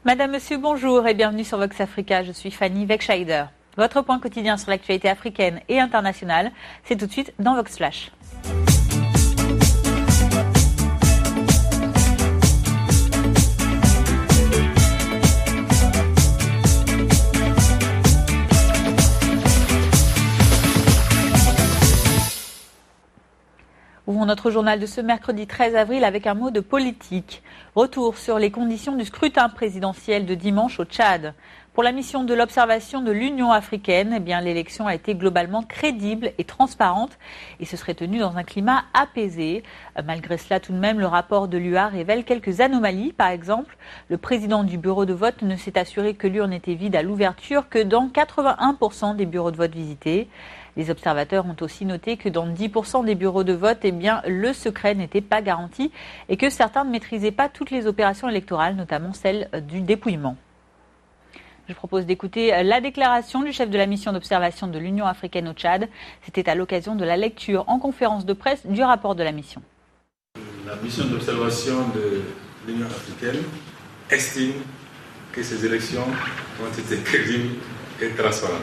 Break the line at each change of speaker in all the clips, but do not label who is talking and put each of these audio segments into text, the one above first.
Madame, Monsieur, bonjour et bienvenue sur Vox Africa. Je suis Fanny Weckscheider. Votre point quotidien sur l'actualité africaine et internationale, c'est tout de suite dans Vox Flash. Ouvrons notre journal de ce mercredi 13 avril avec un mot de politique. Retour sur les conditions du scrutin présidentiel de dimanche au Tchad. Pour la mission de l'observation de l'Union africaine, l'élection a été globalement crédible et transparente et se serait tenue dans un climat apaisé. Malgré cela, tout de même, le rapport de l'UA révèle quelques anomalies. Par exemple, le président du bureau de vote ne s'est assuré que l'urne était vide à l'ouverture que dans 81% des bureaux de vote visités. Les observateurs ont aussi noté que dans 10% des bureaux de vote, le secret n'était pas garanti et que certains ne maîtrisaient pas toutes les opérations électorales, notamment celle du dépouillement. Je propose d'écouter la déclaration du chef de la mission d'observation de l'Union africaine au Tchad. C'était à l'occasion de la lecture en conférence de presse du rapport de la mission.
La mission d'observation de l'Union africaine estime que ces élections ont été crédibles et transparentes.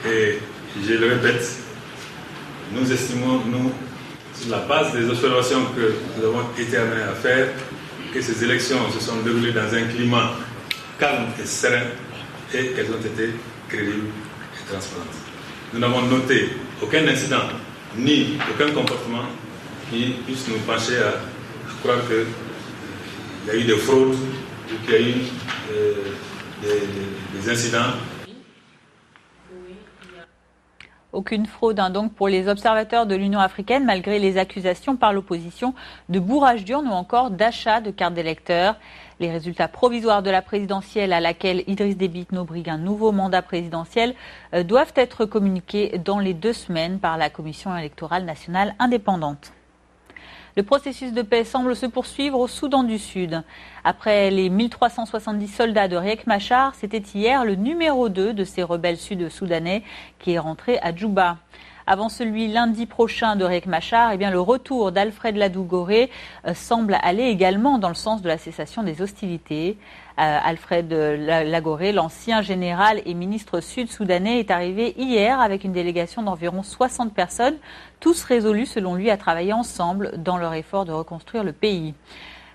Et je le répète, nous estimons, sur la base des observations que nous avons été amenés à faire, que ces élections se sont déroulées dans un climat calme et serein et qu'elles ont été crédibles et transparentes. Nous n'avons noté aucun incident ni aucun comportement qui puisse nous pencher à croire qu'il y a eu des fraudes ou qu'il y a eu des incidents.
Aucune fraude donc pour les observateurs de l'Union africaine, malgré les accusations par l'opposition de bourrage d'urnes ou encore d'achat de cartes d'électeurs. Les résultats provisoires de la présidentielle à laquelle Idriss Déby Itno brigue un nouveau mandat présidentiel doivent être communiqués dans les 2 semaines par la Commission électorale nationale indépendante. Le processus de paix semble se poursuivre au Soudan du Sud. Après les 1370 soldats de Riek Machar, c'était hier le numéro 2 de ces rebelles sud-soudanais qui est rentré à Djouba. Avant celui lundi prochain de Riek Machar, le retour d'Alfred Ladou-Goré semble aller également dans le sens de la cessation des hostilités. Alfred Lagoré, l'ancien général et ministre sud-soudanais, est arrivé hier avec une délégation d'environ 60 personnes, tous résolus selon lui à travailler ensemble dans leur effort de reconstruire le pays.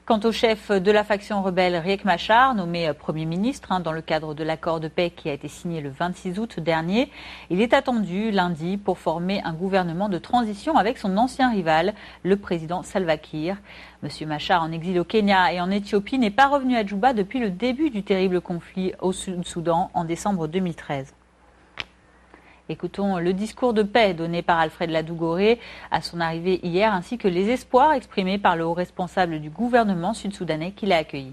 Quant au chef de la faction rebelle Riek Machar, nommé Premier ministre dans le cadre de l'accord de paix qui a été signé le 26 août dernier, il est attendu lundi pour former un gouvernement de transition avec son ancien rival, le président Salva Kiir. Monsieur Machar, en exil au Kenya et en Éthiopie, n'est pas revenu à Djouba depuis le début du terrible conflit au Soudan en décembre 2013. Écoutons le discours de paix donné par Alfred Ladou-Goré à son arrivée hier, ainsi que les espoirs exprimés par le haut responsable du gouvernement sud-soudanais qui l'a accueilli.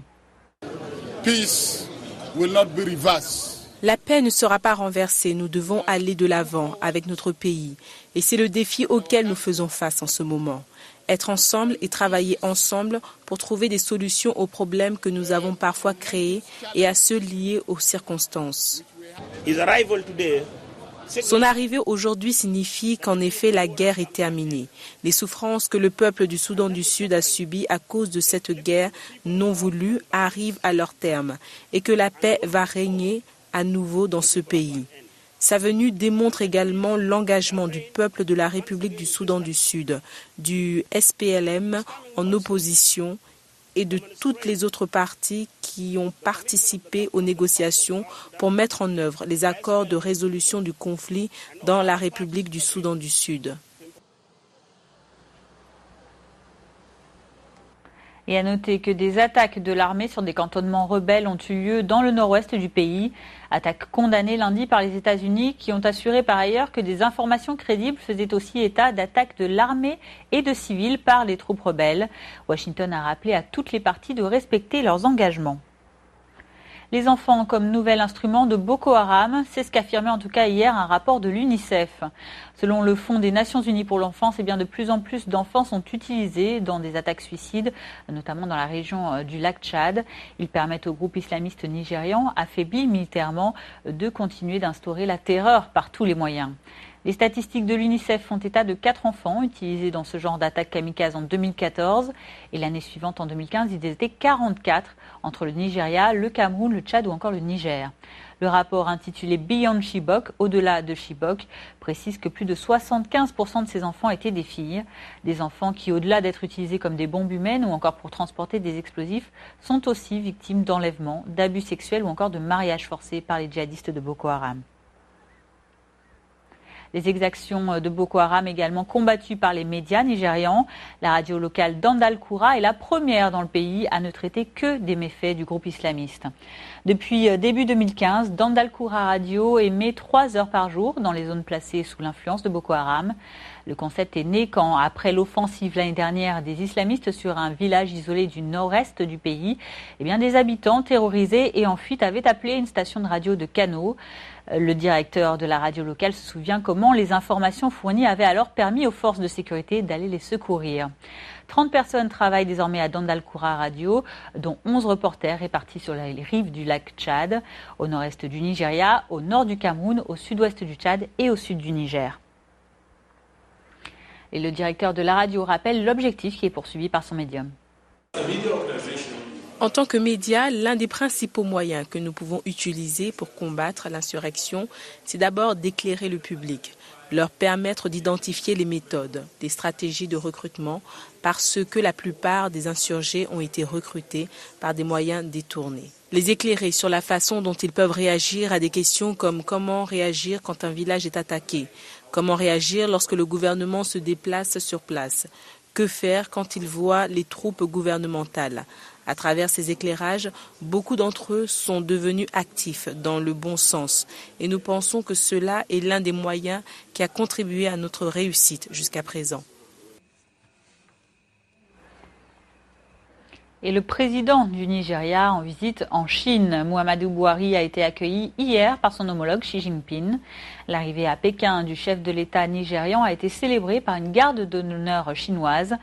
La paix ne sera pas renversée, nous devons aller de l'avant avec notre pays. Et c'est le défi auquel nous faisons face en ce moment. Être ensemble et travailler ensemble pour trouver des solutions aux problèmes que nous avons parfois créés et à ceux liés aux circonstances. Son arrivée aujourd'hui signifie qu'en effet la guerre est terminée. Les souffrances que le peuple du Soudan du Sud a subies à cause de cette guerre non voulue arrivent à leur terme et que la paix va régner à nouveau dans ce pays. Sa venue démontre également l'engagement du peuple de la République du Soudan du Sud, du SPLM en opposition et de toutes les autres parties qui ont participé aux négociations pour mettre en œuvre les accords de résolution du conflit dans la République du Soudan du Sud.
Et à noter que des attaques de l'armée sur des cantonnements rebelles ont eu lieu dans le nord-ouest du pays. Attaques condamnées lundi par les États-Unis qui ont assuré par ailleurs que des informations crédibles faisaient aussi état d'attaques de l'armée et de civils par les troupes rebelles. Washington a rappelé à toutes les parties de respecter leurs engagements. Les enfants comme nouvel instrument de Boko Haram, c'est ce qu'affirmait en tout cas hier un rapport de l'UNICEF. Selon le Fonds des Nations Unies pour l'enfance, de plus en plus d'enfants sont utilisés dans des attaques suicides, notamment dans la région du lac Tchad. Ils permettent au groupe islamiste nigérian, affaibli militairement, de continuer d'instaurer la terreur par tous les moyens. Les statistiques de l'UNICEF font état de 4 enfants utilisés dans ce genre d'attaque kamikaze en 2014 et l'année suivante, en 2015, ils étaient 44 entre le Nigeria, le Cameroun, le Tchad ou encore le Niger. Le rapport intitulé Beyond Chibok, au-delà de Chibok, précise que plus de 75% de ces enfants étaient des filles. Des enfants qui, au-delà d'être utilisés comme des bombes humaines ou encore pour transporter des explosifs, sont aussi victimes d'enlèvements, d'abus sexuels ou encore de mariages forcés par les djihadistes de Boko Haram. Les exactions de Boko Haram également combattues par les médias nigérians. La radio locale Dandal Kura est la première dans le pays à ne traiter que des méfaits du groupe islamiste. Depuis début 2015, Dandal Kura Radio émet 3 heures par jour dans les zones placées sous l'influence de Boko Haram. Le concept est né quand, après l'offensive l'année dernière des islamistes sur un village isolé du nord-est du pays, des habitants terrorisés et en fuite avaient appelé une station de radio de Kano. Le directeur de la radio locale se souvient comment les informations fournies avaient alors permis aux forces de sécurité d'aller les secourir. 30 personnes travaillent désormais à Dandal Kura Radio, dont 11 reporters répartis sur les rives du lac Tchad, au nord-est du Nigeria, au nord du Cameroun, au sud-ouest du Tchad et au sud du Niger. Et le directeur de la radio rappelle l'objectif qui est poursuivi par son médium.
En tant que médias, l'un des principaux moyens que nous pouvons utiliser pour combattre l'insurrection, c'est d'abord d'éclairer le public, leur permettre d'identifier les méthodes, des stratégies de recrutement, parce que la plupart des insurgés ont été recrutés par des moyens détournés. Les éclairer sur la façon dont ils peuvent réagir à des questions comme comment réagir quand un village est attaqué, comment réagir lorsque le gouvernement se déplace sur place, que faire quand ils voient les troupes gouvernementales. À travers ces éclairages, beaucoup d'entre eux sont devenus actifs dans le bon sens et nous pensons que cela est l'un des moyens qui a contribué à notre réussite jusqu'à présent.
Et le président du Nigeria en visite en Chine, Muhammadu Buhari, a été accueilli hier par son homologue Xi Jinping. L'arrivée à Pékin du chef de l'État nigérian a été célébrée par une garde d'honneur chinoise.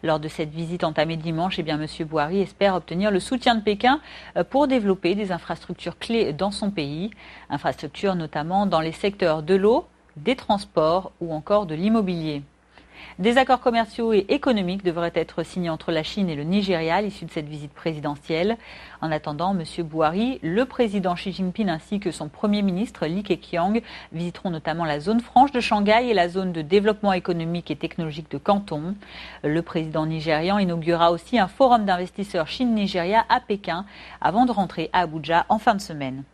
Lors de cette visite entamée dimanche, M. Buhari espère obtenir le soutien de Pékin pour développer des infrastructures clés dans son pays. Infrastructures notamment dans les secteurs de l'eau, des transports ou encore de l'immobilier. Des accords commerciaux et économiques devraient être signés entre la Chine et le Nigeria à l'issue de cette visite présidentielle. En attendant, M. Buhari, le président Xi Jinping ainsi que son Premier ministre Li Keqiang visiteront notamment la zone franche de Shanghai et la zone de développement économique et technologique de Canton. Le président nigérian inaugurera aussi un forum d'investisseurs Chine-Nigeria à Pékin avant de rentrer à Abuja en fin de semaine.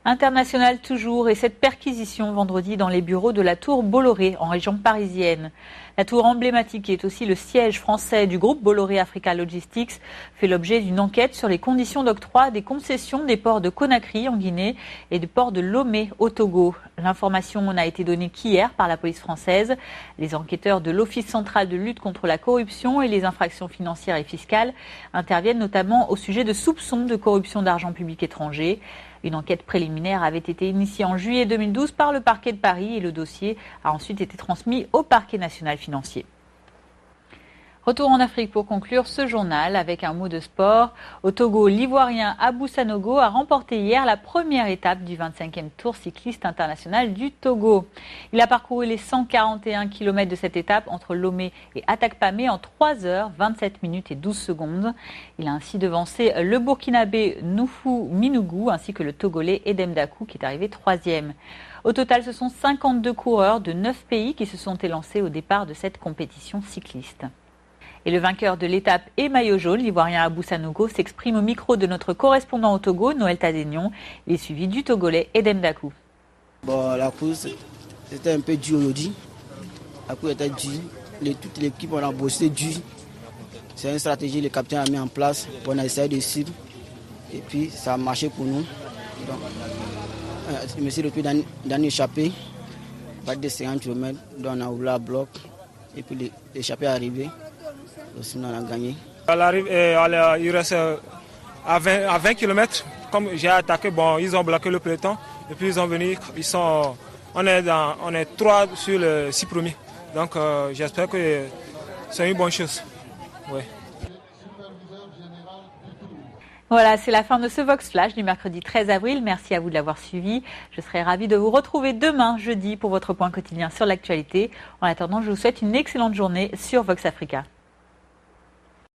International toujours, et cette perquisition vendredi dans les bureaux de la tour Bolloré en région parisienne. La tour emblématique qui est aussi le siège français du groupe Bolloré Africa Logistics fait l'objet d'une enquête sur les conditions d'octroi des concessions des ports de Conakry en Guinée et du port de Lomé au Togo. L'information n'a été donnée qu'hier par la police française. Les enquêteurs de l'Office central de lutte contre la corruption et les infractions financières et fiscales interviennent notamment au sujet de soupçons de corruption d'argent public étranger. Une enquête préliminaire avait été initiée en juillet 2012 par le parquet de Paris et le dossier a ensuite été transmis au parquet national financier. Retour en Afrique pour conclure ce journal avec un mot de sport. Au Togo, l'Ivoirien Abou Sanogo a remporté hier la première étape du 25e Tour cycliste international du Togo. Il a parcouru les 141 km de cette étape entre Lomé et Atakpamé en 3 heures, 27 minutes et 12 secondes. Il a ainsi devancé le Burkinabé Noufou Minougou ainsi que le Togolais Edem Dakou qui est arrivé 3e. Au total, ce sont 52 coureurs de 9 pays qui se sont élancés au départ de cette compétition cycliste. Et le vainqueur de l'étape et maillot jaune, l'Ivoirien Abou Sanogo, s'exprime au micro de notre correspondant au Togo, Noël Tadénion. Il est suivi du Togolais Edem Dakou.
La course, c'était un peu dur aujourd'hui. La course était dure. Toute l'équipe, on a bossé dur. C'est une stratégie que le capitaine a mis en place pour essayer de suivre. Et puis, ça a marché pour nous. Donc, je me suis retrouvé dans une échappée. Pas de 50 km, donc on a ouvert la bloc. Et puis, l'échappée est arrivée. Sinon, on a gagné.
Il reste à 20 km. Comme j'ai attaqué, ils ont bloqué le peloton. Et puis ils sont venus. On est 3 sur les 6 premiers. Donc j'espère que c'est une bonne chose. Ouais.
Voilà, c'est la fin de ce Vox Flash du mercredi 13 avril. Merci à vous de l'avoir suivi. Je serai ravie de vous retrouver demain, jeudi, pour votre point quotidien sur l'actualité. En attendant, je vous souhaite une excellente journée sur Vox Africa.